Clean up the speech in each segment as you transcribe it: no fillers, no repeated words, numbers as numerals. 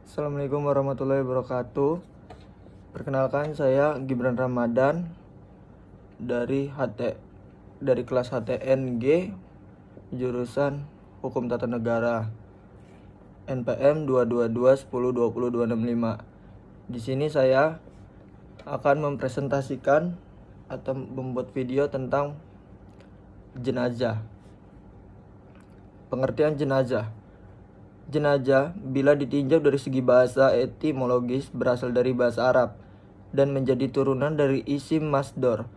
Assalamualaikum warahmatullahi wabarakatuh. Perkenalkan, saya Gibran Ramadan dari kelas HTNG jurusan Hukum Tata Negara NPM 22210200265. Di sini saya akan mempresentasikan atau membuat video tentang jenazah. Pengertian jenazah. Jenazah bila ditinjau dari segi bahasa etimologis berasal dari bahasa Arab dan menjadi turunan dari isim masdar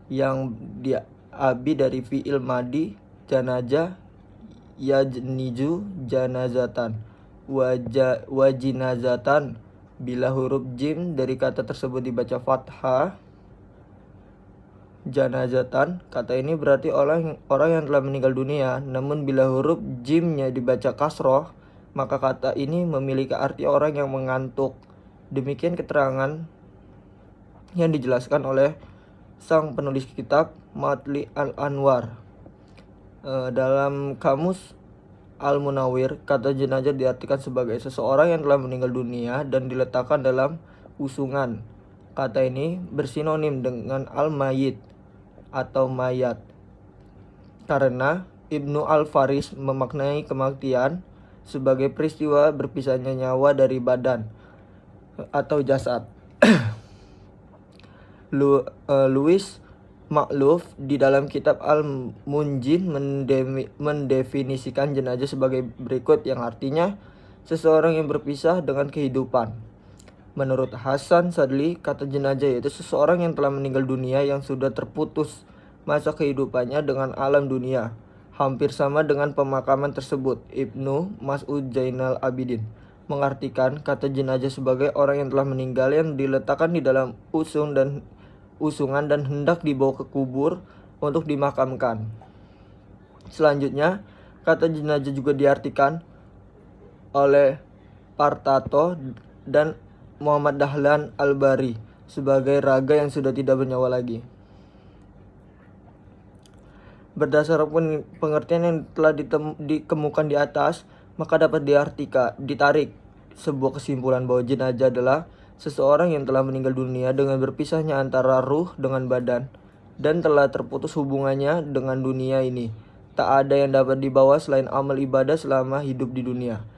yang diambil dari fi'il madi janaza yajniju janazatan wajinazatan. Bila huruf jim dari kata tersebut dibaca fathah janazatan, kata ini berarti orang yang telah meninggal dunia. Namun bila huruf jimnya dibaca kasroh, maka kata ini memiliki arti orang yang mengantuk. Demikian keterangan yang dijelaskan oleh sang penulis kitab Matli Al-Anwar. Dalam kamus Al-Munawwir, kata jenazah diartikan sebagai seseorang yang telah meninggal dunia dan diletakkan dalam usungan. Kata ini bersinonim dengan al-mayyit atau mayat, karena Ibnu Al-Faris memaknai kematian sebagai peristiwa berpisahnya nyawa dari badan atau jasad. Louis Makluf di dalam kitab Al-Munjin mendefinisikan jenazah sebagai berikut, yang artinya seseorang yang berpisah dengan kehidupan. Menurut Hasan Sadli, kata jenazah yaitu seseorang yang telah meninggal dunia yang sudah terputus masa kehidupannya dengan alam dunia. Hampir sama dengan pemakaman tersebut. Ibnu Mas'ud Zainal Abidin mengartikan kata jenazah sebagai orang yang telah meninggal yang diletakkan di dalam usungan dan hendak dibawa ke kubur untuk dimakamkan. Selanjutnya, kata jenazah juga diartikan oleh Partato dan Muhammad Dahlan Al-Bari sebagai raga yang sudah tidak bernyawa lagi. Berdasarkan pengertian yang telah dikemukakan di atas, maka dapat ditarik sebuah kesimpulan bahwa jenazah adalah seseorang yang telah meninggal dunia dengan berpisahnya antara ruh dengan badan dan telah terputus hubungannya dengan dunia ini. Tak ada yang dapat dibawa selain amal ibadah selama hidup di dunia.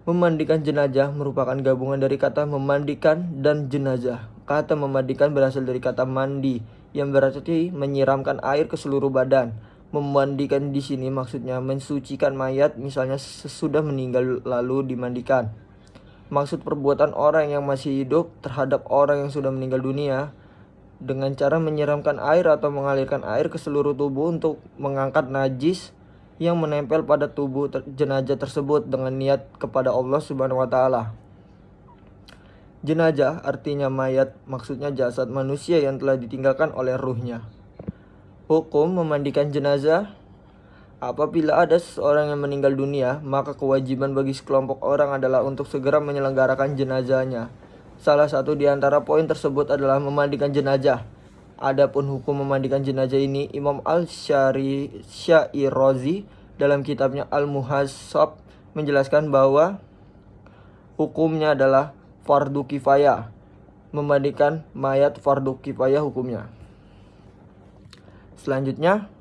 Memandikan jenazah merupakan gabungan dari kata memandikan dan jenazah. Kata memandikan berasal dari kata mandi yang berarti menyiramkan air ke seluruh badan. Memandikan di sini maksudnya mensucikan mayat, misalnya sesudah meninggal lalu dimandikan. Maksud perbuatan orang yang masih hidup terhadap orang yang sudah meninggal dunia dengan cara menyiramkan air atau mengalirkan air ke seluruh tubuh untuk mengangkat najis yang menempel pada tubuh jenazah tersebut dengan niat kepada Allah Subhanahu wa taala. Jenazah artinya mayat, maksudnya jasad manusia yang telah ditinggalkan oleh ruhnya. Hukum memandikan jenazah. Apabila ada seseorang yang meninggal dunia, maka kewajiban bagi sekelompok orang adalah untuk segera menyelenggarakan jenazahnya. Salah satu di antara poin tersebut adalah memandikan jenazah. Adapun hukum memandikan jenazah ini, Imam Al-Syairazi dalam kitabnya Al-Muhasab menjelaskan bahwa hukumnya adalah fardu kifayah. Memandikan mayat fardu kifayah hukumnya. Selanjutnya,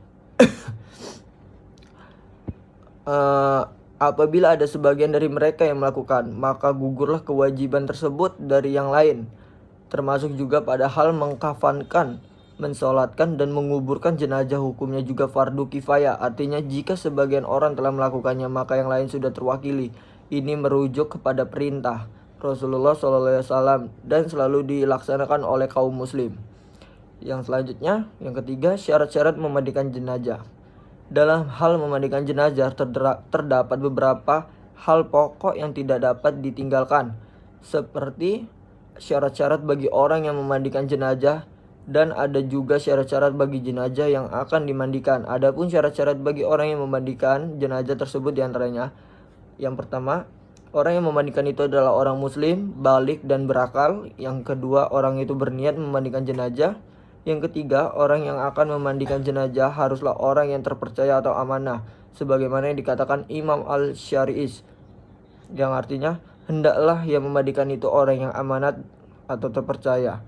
apabila ada sebagian dari mereka yang melakukan, maka gugurlah kewajiban tersebut dari yang lain, termasuk juga pada hal mengkafankan, mensolatkan dan menguburkan jenazah. Hukumnya juga fardu kifayah. Artinya jika sebagian orang telah melakukannya, maka yang lain sudah terwakili. Ini merujuk kepada perintah Rasulullah SAW dan selalu dilaksanakan oleh kaum muslim. Yang selanjutnya, yang ketiga, syarat-syarat memandikan jenazah. Dalam hal memandikan jenazah terdapat beberapa hal pokok yang tidak dapat ditinggalkan, seperti syarat-syarat bagi orang yang memandikan jenazah, dan ada juga syarat-syarat bagi jenazah yang akan dimandikan. Adapun syarat-syarat bagi orang yang memandikan jenazah tersebut diantaranya, yang pertama, orang yang memandikan itu adalah orang muslim, balik dan berakal. Yang kedua, orang itu berniat memandikan jenazah. Yang ketiga, orang yang akan memandikan jenazah haruslah orang yang terpercaya atau amanah, sebagaimana yang dikatakan Imam Al-Syari'is, yang artinya hendaklah yang memandikan itu orang yang amanat atau terpercaya.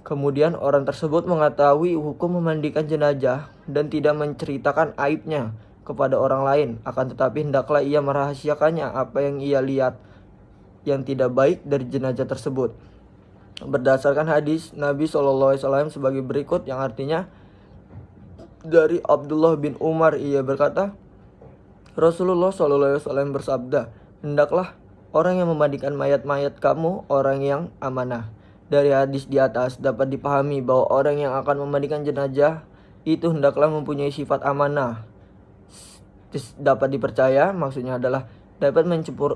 Kemudian orang tersebut mengetahui hukum memandikan jenazah dan tidak menceritakan aibnya kepada orang lain, akan tetapi hendaklah ia merahasiakannya apa yang ia lihat yang tidak baik dari jenazah tersebut. Berdasarkan hadis Nabi SAW sebagai berikut, yang artinya dari Abdullah bin Umar, ia berkata, Rasulullah SAW bersabda, hendaklah orang yang memandikan mayat-mayat kamu orang yang amanah. Dari hadis di atas dapat dipahami bahwa orang yang akan memandikan jenazah itu hendaklah mempunyai sifat amanah. Dapat dipercaya maksudnya adalah dapat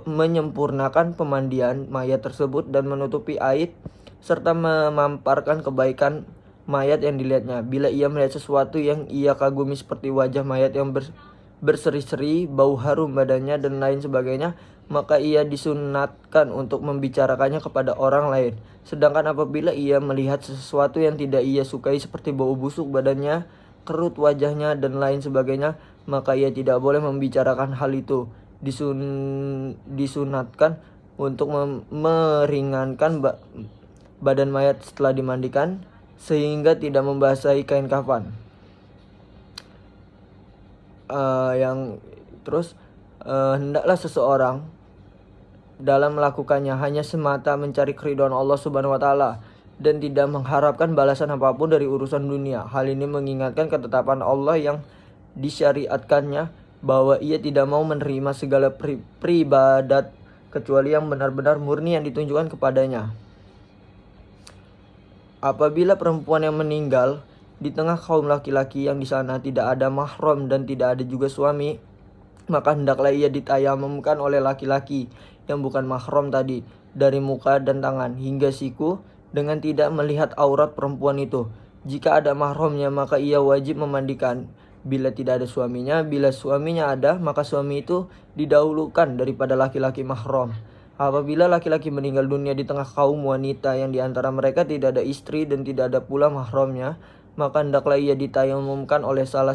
menyempurnakan pemandian mayat tersebut dan menutupi aib serta memamparkan kebaikan mayat yang dilihatnya. Bila ia melihat sesuatu yang ia kagumi seperti wajah mayat yang berseri-seri, bau harum badannya dan lain sebagainya, maka ia disunatkan untuk membicarakannya kepada orang lain. Sedangkan apabila ia melihat sesuatu yang tidak ia sukai seperti bau busuk badannya, kerut wajahnya dan lain sebagainya, maka ia tidak boleh membicarakan hal itu. Disunatkan untuk meringankan badan mayat setelah dimandikan sehingga tidak membasahi kain kafan. Hendaklah seseorang dalam melakukannya hanya semata mencari keridhaan Allah Subhanahu wa taala dan tidak mengharapkan balasan apapun dari urusan dunia. Hal ini mengingatkan ketetapan Allah yang disyariatkannya bahwa ia tidak mau menerima segala peribadat kecuali yang benar-benar murni yang ditunjukkan kepadanya. Apabila perempuan yang meninggal di tengah kaum laki-laki yang di sana tidak ada mahram dan tidak ada juga suami, maka hendaklah ia ditayamumkan oleh laki-laki yang bukan mahram tadi dari muka dan tangan hingga siku dengan tidak melihat aurat perempuan itu. Jika ada mahramnya maka ia wajib memandikan. Bila tidak ada suaminya, bila suaminya ada maka suami itu didahulukan daripada laki-laki mahram. Apabila laki-laki meninggal dunia di tengah kaum wanita yang di antara mereka tidak ada istri dan tidak ada pula mahramnya, maka hendaklah ia ditayamumkan oleh salah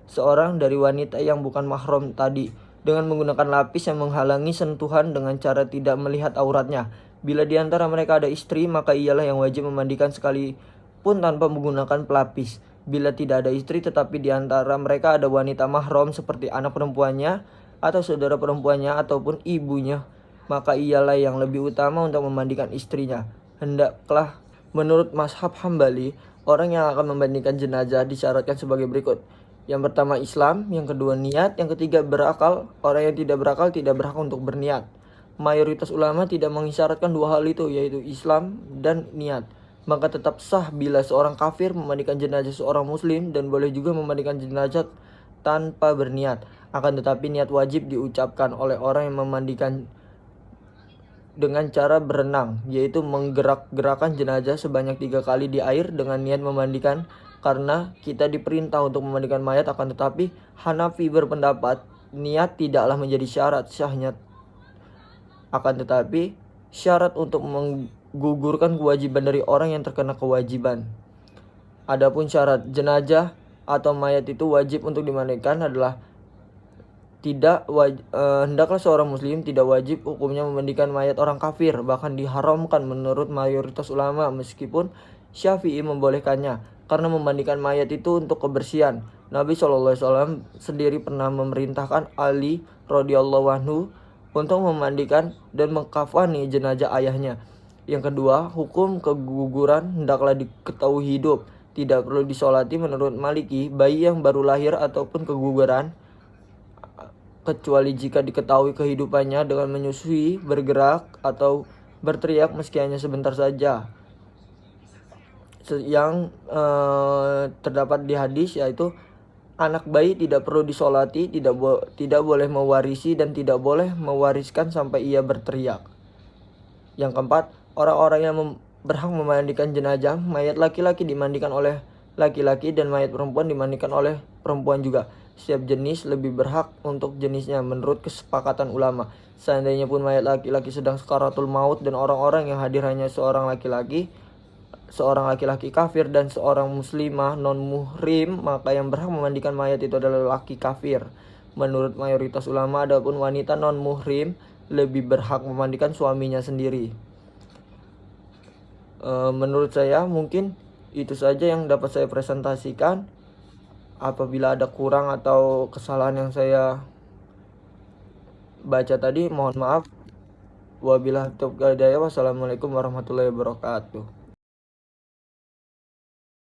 seorang dari wanita yang bukan mahram tadi dengan menggunakan lapis yang menghalangi sentuhan dengan cara tidak melihat auratnya. Bila di antara mereka ada istri, maka ialah yang wajib memandikan sekalipun tanpa menggunakan pelapis. Bila tidak ada istri tetapi di antara mereka ada wanita mahram seperti anak perempuannya atau saudara perempuannya ataupun ibunya, maka ialah yang lebih utama untuk memandikan istrinya. Hendaklah menurut mazhab Hambali, orang yang akan memandikan jenazah disyaratkan sebagai berikut. Yang pertama Islam, yang kedua niat, yang ketiga berakal. Orang yang tidak berakal tidak berhak untuk berniat. Mayoritas ulama tidak mengisyaratkan dua hal itu, yaitu Islam dan niat. Maka tetap sah bila seorang kafir memandikan jenazah seorang muslim dan boleh juga memandikan jenazah tanpa berniat. Akan tetapi niat wajib diucapkan oleh orang yang memandikan dengan cara berenang, yaitu menggerak-gerakan jenazah sebanyak 3 kali di air dengan niat memandikan, karena kita diperintah untuk memandikan mayat. Akan tetapi Hanafi berpendapat niat tidaklah menjadi syarat sahnya, akan tetapi syarat untuk menggugurkan kewajiban dari orang yang terkena kewajiban. Adapun syarat jenazah atau mayat itu wajib untuk dimandikan adalah hendaklah seorang muslim tidak wajib hukumnya memandikan mayat orang kafir, bahkan diharamkan menurut mayoritas ulama, meskipun Syafi'i membolehkannya karena memandikan mayat itu untuk kebersihan. Nabi SAW sendiri pernah memerintahkan Ali radhiyallahu anhu untuk memandikan dan mengkafani jenazah ayahnya. Yang kedua, hukum keguguran hendaklah diketahui hidup, tidak perlu disolati menurut Maliki. Bayi yang baru lahir ataupun keguguran, kecuali jika diketahui kehidupannya dengan menyusui, bergerak, atau berteriak meski hanya sebentar saja. Yang terdapat di hadis yaitu anak bayi tidak perlu disolati, tidak boleh mewarisi dan tidak boleh mewariskan sampai ia berteriak. Yang keempat, orang-orang yang berhak memandikan jenazah, mayat laki-laki dimandikan oleh laki-laki dan mayat perempuan dimandikan oleh perempuan juga. Setiap jenis lebih berhak untuk jenisnya menurut kesepakatan ulama. Seandainya pun mayat laki-laki sedang sakaratul maut dan orang-orang yang hadir hanya seorang laki-laki kafir dan seorang muslimah non muhrim, maka yang berhak memandikan mayat itu adalah laki kafir menurut mayoritas ulama. Adapun wanita non muhrim lebih berhak memandikan suaminya sendiri. Menurut saya mungkin itu saja yang dapat saya presentasikan. Apabila ada kurang atau kesalahan yang saya baca tadi, mohon maaf. Wabillahi taufiq wal hidayah. Wassalamualaikum warahmatullahi wabarakatuh.